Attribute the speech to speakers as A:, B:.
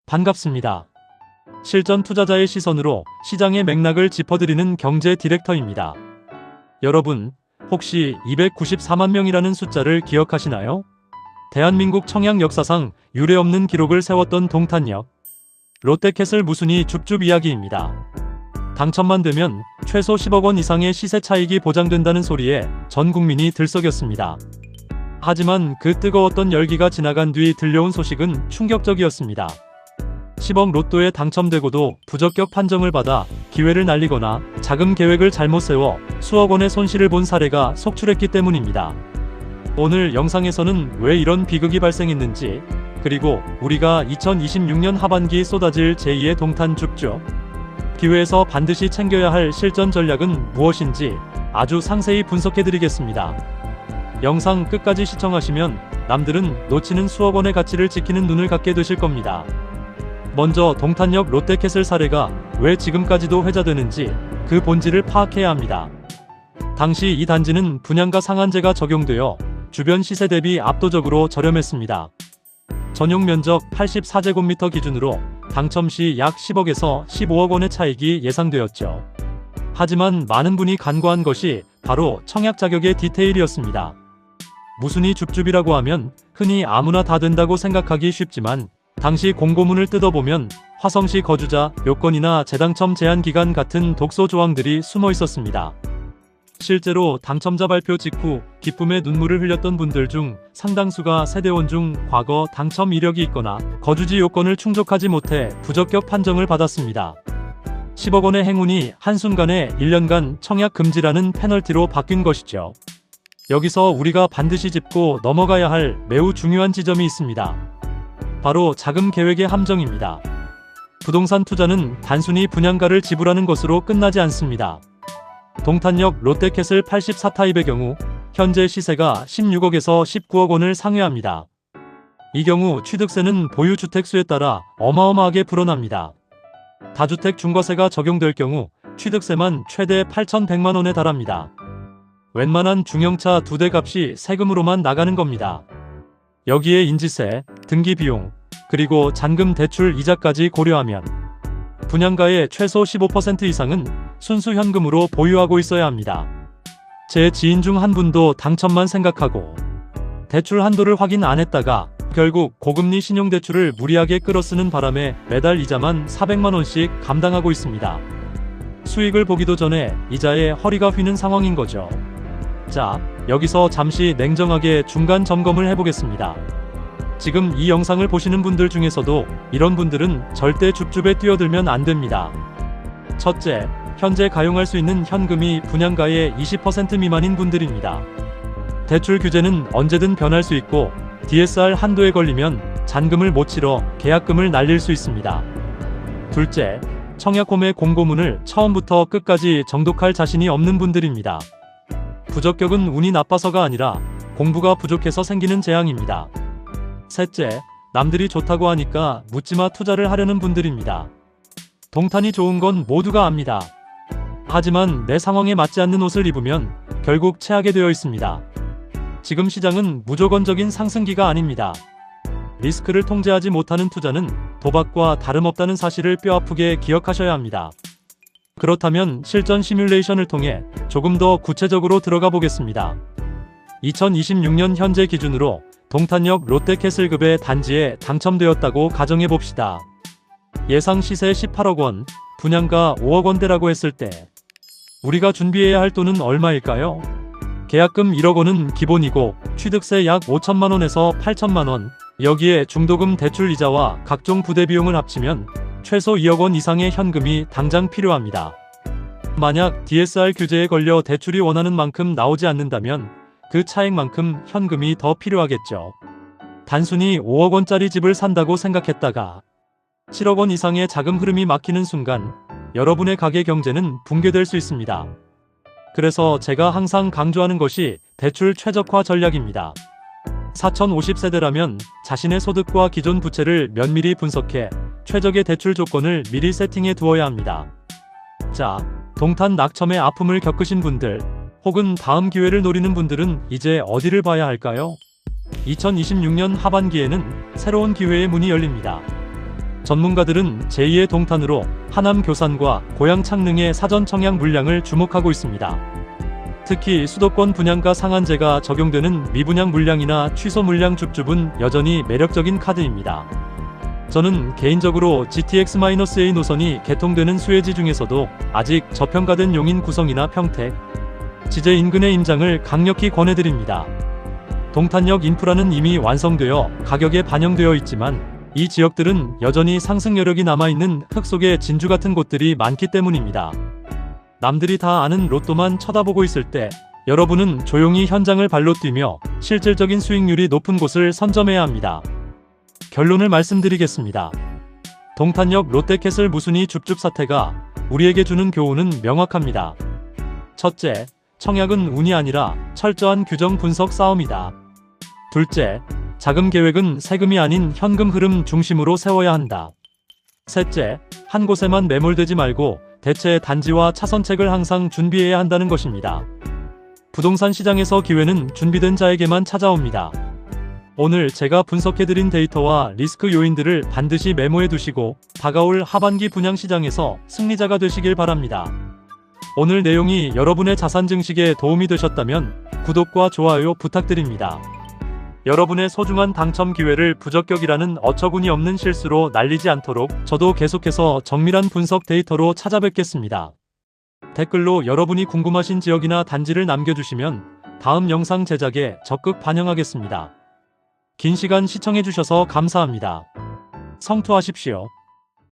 A: 반갑습니다. 실전 투자자의 시선으로 시장의 맥락을 짚어드리는 경제 디렉터입니다. 여러분, 혹시 294만 명이라는 숫자를 기억하시나요? 대한민국 청약 역사상 유례없는 기록을 세웠던 동탄역 롯데캐슬 무순위 줍줍 이야기입니다. 당첨만 되면 최소 10억 원 이상의 시세 차익이 보장된다는 소리에 전 국민이 들썩였습니다. 하지만 그 뜨거웠던 열기가 지나간 뒤 들려온 소식은 충격적이었습니다. 10억 로또에 당첨되고도 부적격 판정을 받아 기회를 날리거나 자금 계획을 잘못 세워 수억 원의 손실을 본 사례가 속출했기 때문입니다. 오늘 영상에서는 왜 이런 비극이 발생했는지, 그리고 우리가 2026년 하반기 쏟아질 제2의 동탄 줍줍 기회에서 반드시 챙겨야 할 실전 전략은 무엇인지 아주 상세히 분석해드리겠습니다. 영상 끝까지 시청하시면 남들은 놓치는 수억 원의 가치를 지키는 눈을 갖게 되실 겁니다. 먼저 동탄역 롯데캐슬 사례가 왜 지금까지도 회자되는지 그 본질을 파악해야 합니다. 당시 이 단지는 분양가 상한제가 적용되어 주변 시세 대비 압도적으로 저렴했습니다. 전용 면적 84제곱미터 기준으로 당첨 시 약 10억에서 15억 원의 차익이 예상되었죠. 하지만 많은 분이 간과한 것이 바로 청약 자격의 디테일이었습니다. 무순위 줍줍이라고 하면 흔히 아무나 다 된다고 생각하기 쉽지만 당시 공고문을 뜯어보면 화성시 거주자 요건이나 재당첨 제한 기간 같은 독소 조항들이 숨어 있었습니다. 실제로 당첨자 발표 직후 기쁨의 눈물을 흘렸던 분들 중 상당수가 세대원 중 과거 당첨 이력이 있거나 거주지 요건을 충족하지 못해 부적격 판정을 받았습니다. 10억 원의 행운이 한순간에 1년간 청약 금지라는 페널티로 바뀐 것이죠. 여기서 우리가 반드시 짚고 넘어가야 할 매우 중요한 지점이 있습니다. 바로 자금 계획의 함정입니다. 부동산 투자는 단순히 분양가를 지불하는 것으로 끝나지 않습니다. 동탄역 롯데캐슬 84타입의 경우 현재 시세가 16억에서 19억 원을 상회합니다. 이 경우 취득세는 보유 주택 수에 따라 어마어마하게 불어납니다. 다주택 중과세가 적용될 경우 취득세만 최대 8,100만 원에 달합니다. 웬만한 중형차 2대 값이 세금으로만 나가는 겁니다. 여기에 인지세, 등기 비용, 그리고 잔금 대출 이자까지 고려하면 분양가의 최소 15% 이상은 순수 현금으로 보유하고 있어야 합니다. 제 지인 중 한 분도 당첨만 생각하고 대출 한도를 확인 안 했다가 결국 고금리 신용대출을 무리하게 끌어쓰는 바람에 매달 이자만 400만 원씩 감당하고 있습니다. 수익을 보기도 전에 이자에 허리가 휘는 상황인 거죠. 자, 여기서 잠시 냉정하게 중간 점검을 해보겠습니다. 지금 이 영상을 보시는 분들 중에서도 이런 분들은 절대 줍줍에 뛰어들면 안 됩니다. 첫째, 현재 가용할 수 있는 현금이 분양가의 20% 미만인 분들입니다. 대출 규제는 언제든 변할 수 있고 DSR 한도에 걸리면 잔금을 못 치러 계약금을 날릴 수 있습니다. 둘째, 청약홈의 공고문을 처음부터 끝까지 정독할 자신이 없는 분들입니다. 부적격은 운이 나빠서가 아니라 공부가 부족해서 생기는 재앙입니다. 셋째, 남들이 좋다고 하니까 묻지마 투자를 하려는 분들입니다. 동탄이 좋은 건 모두가 압니다. 하지만 내 상황에 맞지 않는 옷을 입으면 결국 체하게 되어 있습니다. 지금 시장은 무조건적인 상승기가 아닙니다. 리스크를 통제하지 못하는 투자는 도박과 다름없다는 사실을 뼈아프게 기억하셔야 합니다. 그렇다면 실전 시뮬레이션을 통해 조금 더 구체적으로 들어가 보겠습니다. 2026년 현재 기준으로 동탄역 롯데캐슬급의 단지에 당첨되었다고 가정해 봅시다. 예상 시세 18억 원, 분양가 5억 원대라고 했을 때 우리가 준비해야 할 돈은 얼마일까요? 계약금 1억 원은 기본이고 취득세 약 5천만 원에서 8천만 원, 여기에 중도금 대출 이자와 각종 부대 비용을 합치면 최소 2억 원 이상의 현금이 당장 필요합니다. 만약 DSR 규제에 걸려 대출이 원하는 만큼 나오지 않는다면 그 차액만큼 현금이 더 필요하겠죠. 단순히 5억 원짜리 집을 산다고 생각했다가 7억 원 이상의 자금 흐름이 막히는 순간 여러분의 가계 경제는 붕괴될 수 있습니다. 그래서 제가 항상 강조하는 것이 대출 최적화 전략입니다. 4050세대라면 자신의 소득과 기존 부채를 면밀히 분석해 최적의 대출 조건을 미리 세팅해 두어야 합니다. 자, 동탄 낙첨의 아픔을 겪으신 분들, 혹은 다음 기회를 노리는 분들은 이제 어디를 봐야 할까요? 2026년 하반기에는 새로운 기회의 문이 열립니다. 전문가들은 제2의 동탄으로 하남 교산과 고양 창릉의 사전 청약 물량을 주목하고 있습니다. 특히 수도권 분양가 상한제가 적용되는 미분양 물량이나 취소 물량 줍줍은 여전히 매력적인 카드입니다. 저는 개인적으로 GTX-A 노선이 개통되는 수혜지 중에서도 아직 저평가된 용인 구성이나 평택, 지제 인근의 임장을 강력히 권해드립니다. 동탄역 인프라는 이미 완성되어 가격에 반영되어 있지만 이 지역들은 여전히 상승 여력이 남아있는 흙 속의 진주 같은 곳들이 많기 때문입니다. 남들이 다 아는 로또만 쳐다보고 있을 때 여러분은 조용히 현장을 발로 뛰며 실질적인 수익률이 높은 곳을 선점해야 합니다. 결론을 말씀드리겠습니다. 동탄역 롯데캐슬 무순위 줍줍 사태가 우리에게 주는 교훈은 명확합니다. 첫째, 청약은 운이 아니라 철저한 규정 분석 싸움이다. 둘째, 자금 계획은 세금이 아닌 현금 흐름 중심으로 세워야 한다. 셋째, 한 곳에만 매몰되지 말고 대체 단지와 차선책을 항상 준비해야 한다는 것입니다. 부동산 시장에서 기회는 준비된 자에게만 찾아옵니다. 오늘 제가 분석해드린 데이터와 리스크 요인들을 반드시 메모해 두시고 다가올 하반기 분양시장에서 승리자가 되시길 바랍니다. 오늘 내용이 여러분의 자산 증식에 도움이 되셨다면 구독과 좋아요 부탁드립니다. 여러분의 소중한 당첨 기회를 부적격이라는 어처구니 없는 실수로 날리지 않도록 저도 계속해서 정밀한 분석 데이터로 찾아뵙겠습니다. 댓글로 여러분이 궁금하신 지역이나 단지를 남겨주시면 다음 영상 제작에 적극 반영하겠습니다. 긴 시간 시청해주셔서 감사합니다. 성투하십시오.